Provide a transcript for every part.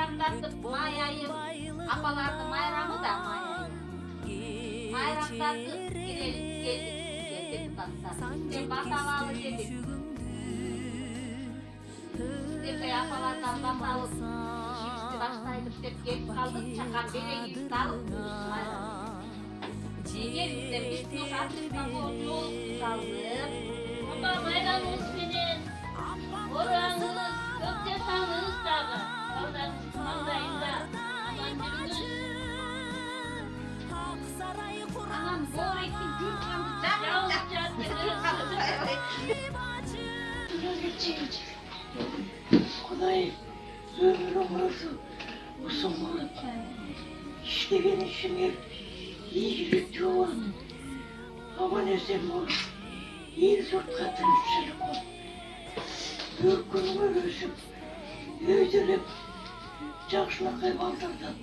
майрамдатып, май айы, апаларды майрамы да май айы. Майрамдатып келдік депутаттар. Бізде баталалы дедік. Бізде апалардан баталып, işimizi başlaydık деп келіп қалдық, шақан белегімізді алып, майрам. Егер біз артыққа жол салдық, Апа майрамыңыз менен ораңыз, көп жасаңыз дағы. Саудаңыз маңдайында аман жүріңіз. анан борекин жүрқанды Құдай өмір өмірі ұзын болып, işlеген işine игілікті болып, аман есен болып, ел жұртқа тыныштық болып, өркініңе өсіп, өйделеп, жақшылықай балдардан,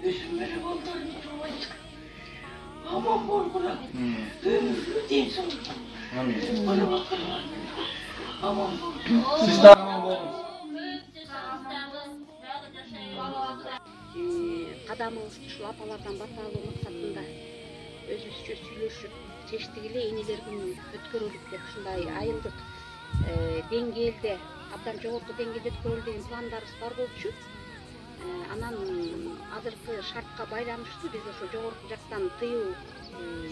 өсімері балдарын тұрмайдық. Аман болғыла, өмірлі денсаулық. Бұны бақырған, аман болғыла. Siz de aman болыңыз. Қадамыңызды ушул апалардан бата алуу максатында өзүбүзчө сүйлөшүп, чечтик эле энелер күнүн өткөрөлүп деп ушундай айылдык деңгээлде, абдан жогорку деңгээлде өткөрөлү деген пландарыбыз бар болчу. Анан азыркы шартка байланыштуу биз ошо жогорку жактан тыюу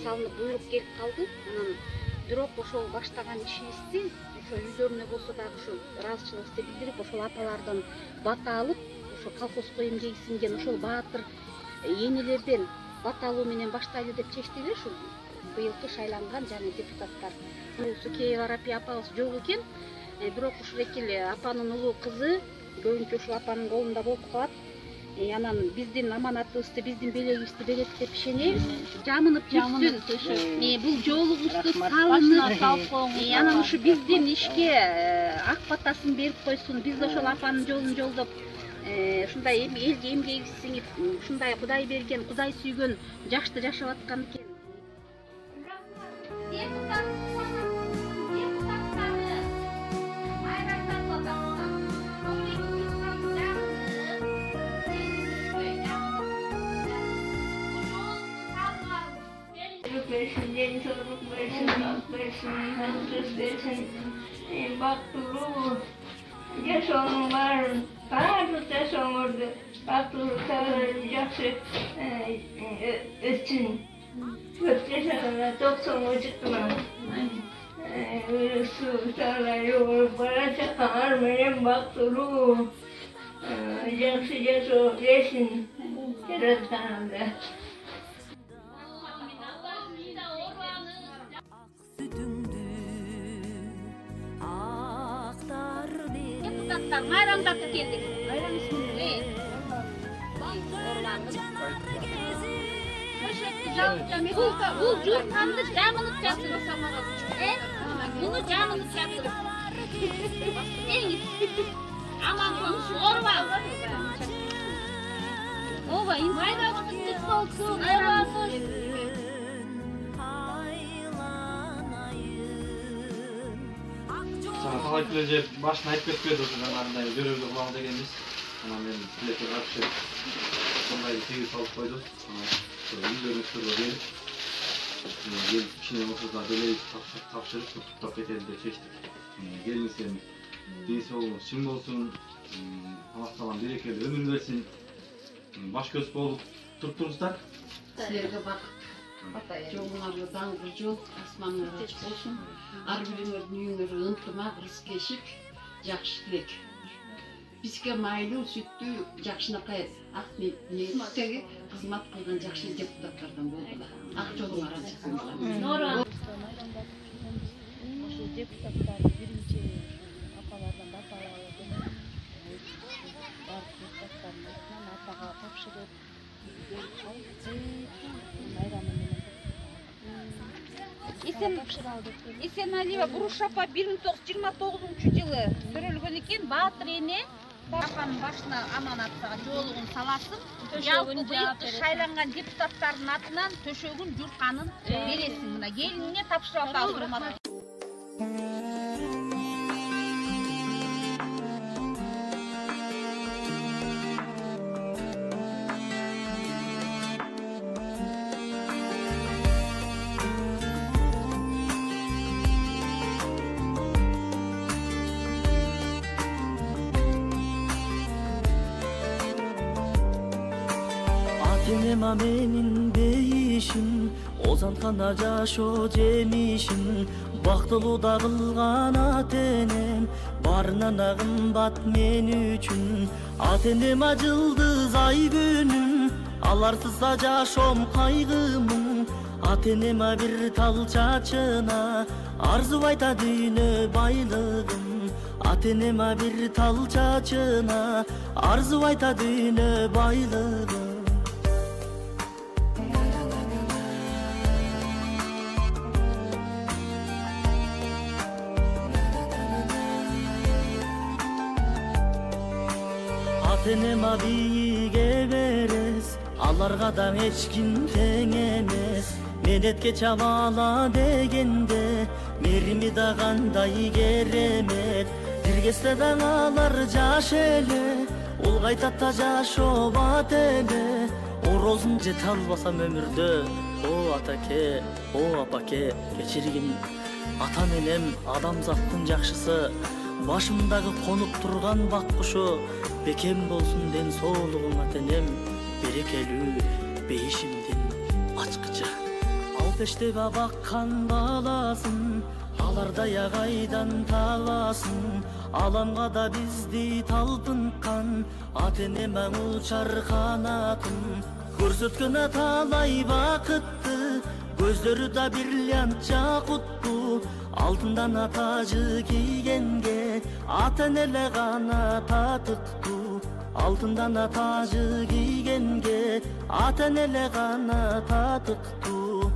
салынып буйрук келип калды. Анан бирок ошол баштаган ишибизди ошо үйлөрүнө болсо дагы ушу ыраазычылыгыбызды билдирип, ошол апалардан бата алып, ошо колхозго эмгеги ошол баатыр энелерден бата алуу менен баштайлы деп чечтик эле ушу быйылкы шайланган жана депутаттар. Сукеева Рапия апабыз жок экен, бирок ушул экеле апанын улуу кызы көбүнчө ушул апанын колунда болуп калат. Анан биздин аманатыбызды, биздин белегибизди берет деп ишенебиз. Жамынып жүрсүн. Бул жолугубузду салынып, анан ушу биздин ишке ак батасын берип койсун. Биз ошол апанын жолун жолдоп, ушундай элге эмгегибиз сиңип, ушундай Кудай берген, Кудай сүйгөн жашты жашап аткан экен. Versin, denizoluk versin, hak versin, hırsız versin, bakturu, yaşanlar, bazı yaşanırdı, bakturu yaxşı ötün, çok yaşanlar, 90 çıktılar, su sağlar yolu, para çakar, benim bakturu, yaxşı versin, yarattanımda. Депутаттар майрамдатып келдик. Бул журтанды жамынып жатырып, муну жамынып жатырып. Аман болуш, орбал. Ооба, майрамыңыз куттук болсун. Sana talakilece başına hep kötüydü o zamanlarda görevli olan degeniz. Ama ben bilete karşı sonrayı tegi salıp koydum. Sonra yüzlerini sırda gelip gelip kişinin oturduğuna böyle tapşırıp tutup etelim de çeştik. Gelin sen değilse olun, şimdi olsun, Allah zaman berekeli ömür versin. Baş göz olup tuttunuzlar. Sizlerge bak. Жолуңарга даңгы жол, асманыңар ачык болсун. Ар бириңердин үйүңөр ынтымак, рызык кешип, жакшы тилек. Бизге майлуу, сүттүү, жакшынакай ак ниеттеги кызмат кылган жакшы депутаттардан болгула. Ак жолуңар ачык болсун. Ошол депутаттар биринчи апалардан бата алып, бар депутаттардын атынан апага тапшырып Есеналиева Буруш апа 1929-жылы төрөлгөн экен. Баатыр эне апанын башына аманатка жолугун саласын, жалпы быйылкы шайланган депутаттардын атынан төшөгүн, журканын бересиң. Мына келинине тапшырып атабыз, урматтуу. ема менин бейишим, озантканда жашоо жемишим. Бактылуу да кылган ата-энем, барынан да кымбат мен үчүн. Ата-энем жылдыз ай күнүм, аларсыз да жашоом кайгымын. Ата-энем бир тал чачына, арзубайта дүйнө байлыгым. Ата-энем бир тал чачына, арзубайта дүйнө байлыгым. Ата-энем бийиге берес, аларга да эч ким тең эмес. Менетке чабала дегенде, мерими да кандай керемет. Тиргесте да алар жаш эле, улгайтат да жашообат эле. Орозун жете албасам өмүрдө, о атаке, о апаке, кечиргин. Ата-энем адамзаттын жакшысы, башымдагы конуп турган бак кушу. Бекем болсун ден соолугуң ата-энем, берекелүү бейишимдин ачкычы. Алпештеге баккан баласын, алардай агайдан табасын. Аламга да бизди талпынткан, ата-энем учар канатын. Көрсөткөн аталай бакытты, көздөрү да бриллиант жакуттуу. Алтындан тажы кийгенге, ата-энелер гана татыктуу. Алтындан тажы кийгенге, ата-энелер гана татыктуу.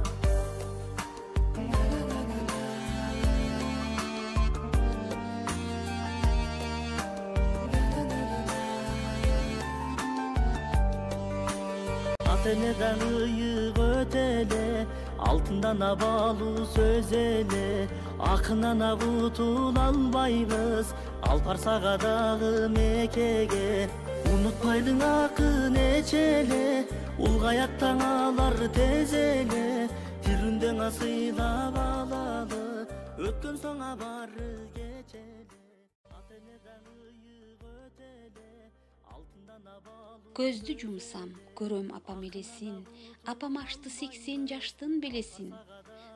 Ата-энеден ыйык өтеле, алтындан абалуу сөз эле. Акынан кутула албайбыз, алпарсага дагы мекеге. Унутпайлың акын эч эле, улгаяк таңалар тез эле. Тирүндөн сыйлап алалы, өткөн соң бары кечеле. Ата-энеден ыйык өтеле, алтындан абалуу. Көздү жумсам, көрөм апам элесин, апам ашты 80 жаштын белесин.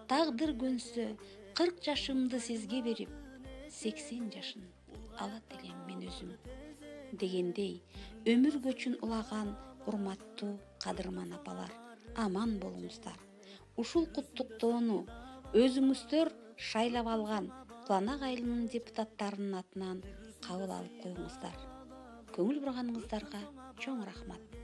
Тагдыр көнсө, 40 жашымды сизге берип, 80 жашын алат элем мен өзүм. Дегендей, өмүр көчүн улаган урматтуу кадырман апалар, аман болуңуздар. Ушул куттуктоону өзүңүздөр шайлап алган Куланак айылынын депутаттарынын атынан кабыл алып коюңуздар. Көңүл бурганыңыздарга чоң рахмат.